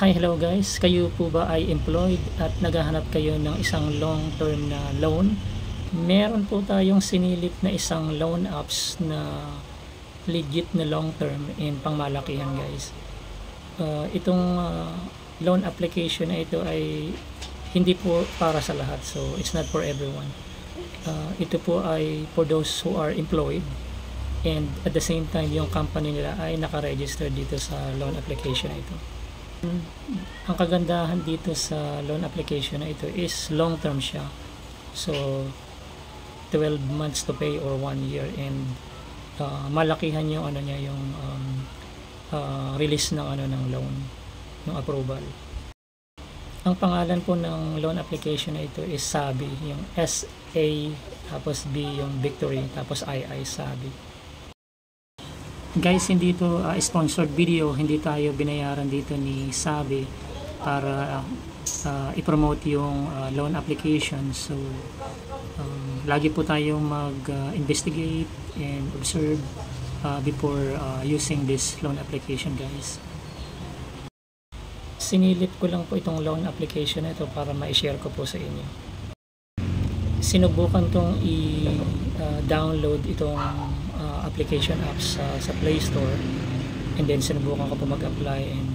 Hi, hello guys. Kayo po ba ay employed at naghahanap kayo ng isang long-term na loan? Meron po tayong sinilip na isang loan apps na legit na long-term in pangmalakihan guys. Itong loan application na ito ay hindi po para sa lahat, so it's not for everyone. Ito po ay for those who are employed and at the same time yung company nila ay naka-register dito sa loan application na ito. Ang kagandahan dito sa loan application na ito is long term siya, so 12 months to pay or 1 year, and malakihan yung niya, yung release ng ng loan, ng approval. Ang pangalan po ng loan application na ito is Sabi, yung SA tapos B yung Victory tapos II, Sabi. Guys, hindi ito sponsored video, hindi tayo binayaran dito ni Sabi para i-promote yung loan application. So lagi po tayong mag-investigate and observe before using this loan application guys. Sinilip ko lang po itong loan application na ito para ma-share ko po sa inyo. Sinubukan tong i-download itong application apps sa Play Store, and then sinubukan ko po mag-apply, and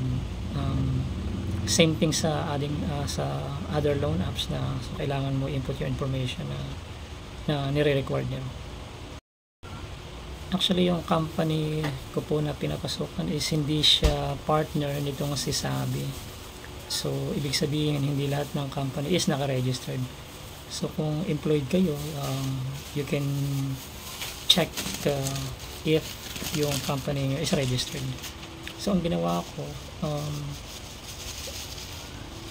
same thing sa sa other loan apps na kailangan mo input yung information na nire-required nyo. Actually yung company ko po na pinapasukan is hindi siya partner nitong si Sabi, so ibig sabihin hindi lahat ng company is naka-registered. So kung employed kayo, you can check if yung company is registered. So ang ginawa ko,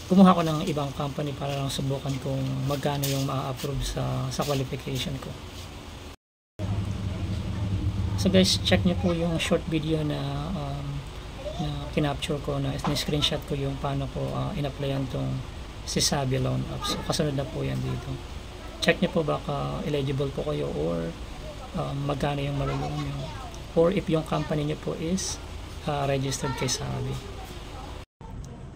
kumuha ko ng ibang company para lang subukan kung magkano yung ma-approve sa qualification ko. So guys, check nyo po yung short video na kinapture ko, na screenshot ko yung paano ko in-applyan tong si Sabi loan app. So kasunod na po yan dito. Check nyo po baka eligible po kayo, or magkano yung malulong nyo, or if yung company nyo po is registered kay Sabi.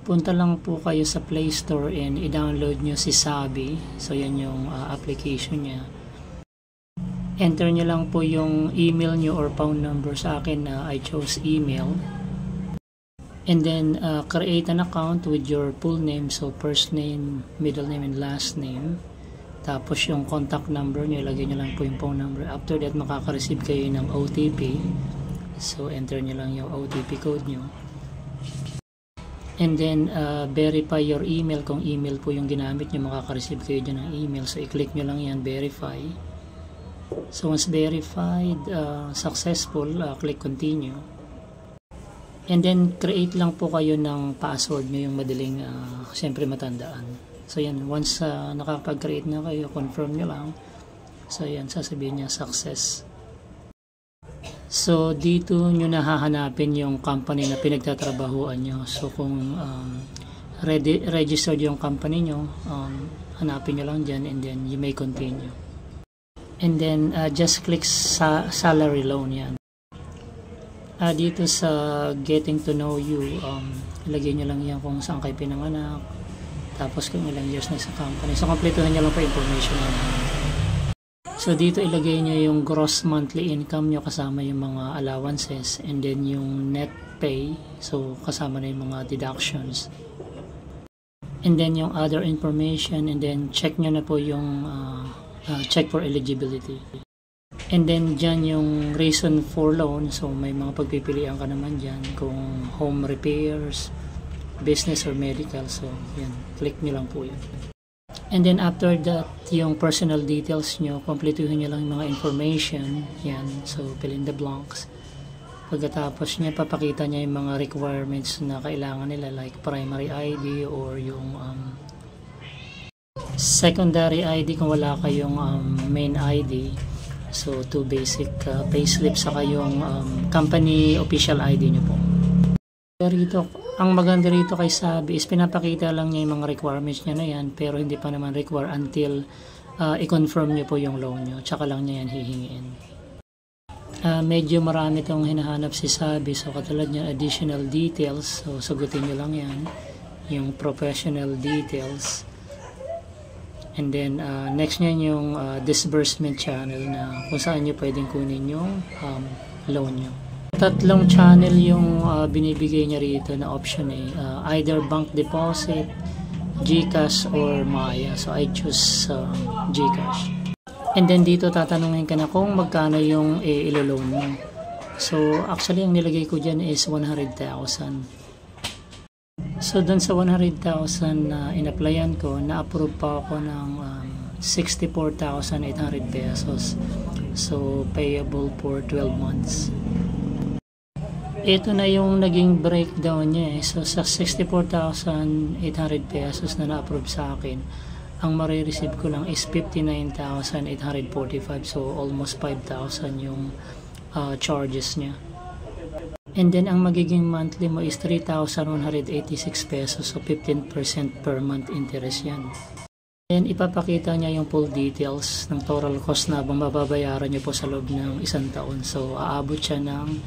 Punta lang po kayo sa Play Store and i-download nyo si Sabi. So yan yung application nya. Enter nyo lang po yung email nyo or phone number. Sa akin I chose email, and then create an account with your full name, so first name, middle name, and last name. Tapos yung contact number nyo, ilagay nyo lang po yung phone number. After that, makaka-receive kayo ng OTP. So enter nyo lang yung OTP code nyo. And then verify your email. Kung email po yung ginamit nyo, makaka-receive kayo dyan ng email. So i-click nyo lang yan, verify. So once verified, successful, click continue. And then create lang po kayo ng password nyo, yung madaling siyempre matandaan. So yan, once nakapag-create na kayo, confirm nyo lang. So yan, sasabihin niya success. So dito nyo nahahanapin yung company na pinagtatrabahuan nyo. So kung registered yung company nyo, hanapin nyo lang dyan, and then you may continue. And then just click sa salary loan yan. Dito sa getting to know you, ilagay nyo lang yan kung saan kayo pinanganak, tapos kung ilang years na sa company. So kompletuhan nyo lang pa information yan. So dito ilagay nyo yung gross monthly income nyo kasama yung mga allowances, and then yung net pay, so kasama na yung mga deductions, and then yung other information, and then check nyo na po yung check for eligibility. And then dyan yung reason for loan, so may mga pagpipilian ka naman dyan kung home repairs, business, or medical. So yan, click nyo lang po yun. And then after that, yung personal details nyo, kompletuhin nyo lang yung mga information yan, so fill in the blanks. Pagkatapos niya, papakita niya yung mga requirements na kailangan nila, like primary ID or yung secondary ID kung wala kayong main ID. So 2 basic payslip, saka yung company official ID nyo po. Rito, ang maganda rito kay Sabi is pinapakita lang niya yung mga requirements niya na yan, pero hindi pa naman require until i-confirm nyo po yung loan nyo, tsaka lang niya yan hihingiin. Medyo marami itong hinahanap si Sabi, so katulad niya additional details, so sagutin nyo lang yan. yung professional details. And then next nyan yung disbursement channel na kung saan nyo pwedeng kunin yung loan nyo. Tatlong channel yung binibigay niya rito na option either bank deposit, GCash or Maya. So I choose GCash. And then dito tatanungin ka na kung magkano yung ilo-loan mo. So actually ang nilagay ko dyan is 100,000. So dun sa 100,000 na in-applyan ko, na-approve pa ako ng 64,800 pesos. So payable for 12 months. Ito na yung naging breakdown niya. So sa 64,800 pesos na na-approve sa akin, ang marireceive ko lang is 59,845. So almost 5,000 yung charges niya. And then ang magiging monthly mo is 3,186 pesos. So 15% per month interest yan. Then ipapakita niya yung full details ng total cost na mababayaran niyo po sa loob ng isang taon. So aabot siya ng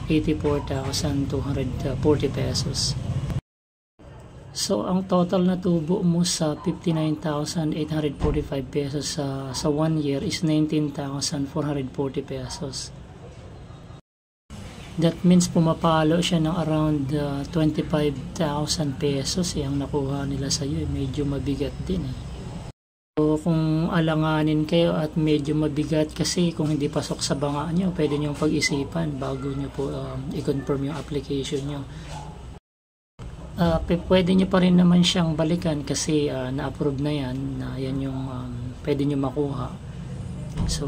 84,240 pesos. So ang total na tubo mo sa 59,845 pesos sa 1 year is 19,440 pesos. That means pumapalo siya ng around 25,000 pesos ang nakuha nila sa iyo. Medyo mabigat din So kung alanganin kayo at medyo mabigat kasi kung hindi pasok sa banga nyo, pwede nyo pag-isipan bago nyo po i-confirm yung application nyo. Pwede nyo pa rin naman siyang balikan kasi na-approve na yan, na yan yung pwede nyo makuha. So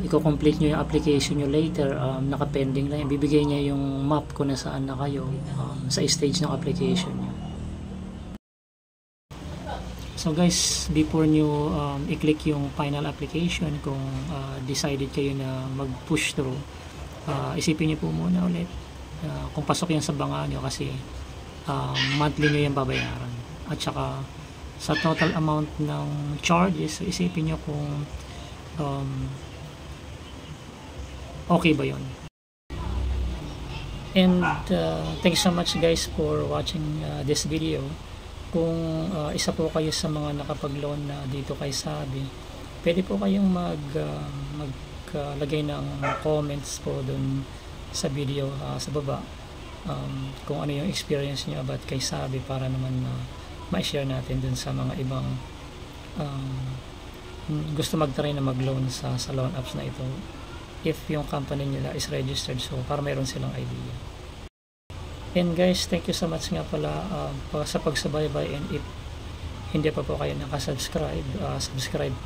i-complete nyo yung application nyo later, naka-pending lang, bibigay niya yung map kung nasaan na kayo sa stage ng application nyo. So guys, before nyo i-click yung final application, kung decided kayo na mag-push through, isipin nyo po muna ulit kung pasok yan sa banga nyo kasi monthly nyo yung babayaran. At saka sa total amount ng charges, so isipin nyo kung okay ba yun. And thank you so much guys for watching this video. Kung isa po kayo sa mga nakapag-loan na dito kay Sabi, pwede po kayong maglagay ng comments po dun sa video sa baba, kung ano yung experience nyo about kay Sabi para naman ma-share natin dun sa mga ibang gusto mag-try na mag-loan sa loan apps na ito if yung company nila is registered, so para mayroon silang idea. And guys, thank you so much nga pala sa pagsubaybay, and if hindi pa po kayo nakasubscribe, subscribe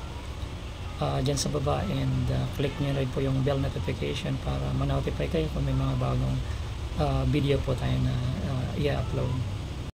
dyan sa baba, and click nyo rin po yung bell notification para ma-notify kayo kung may mga bagong video po tayo na i-upload.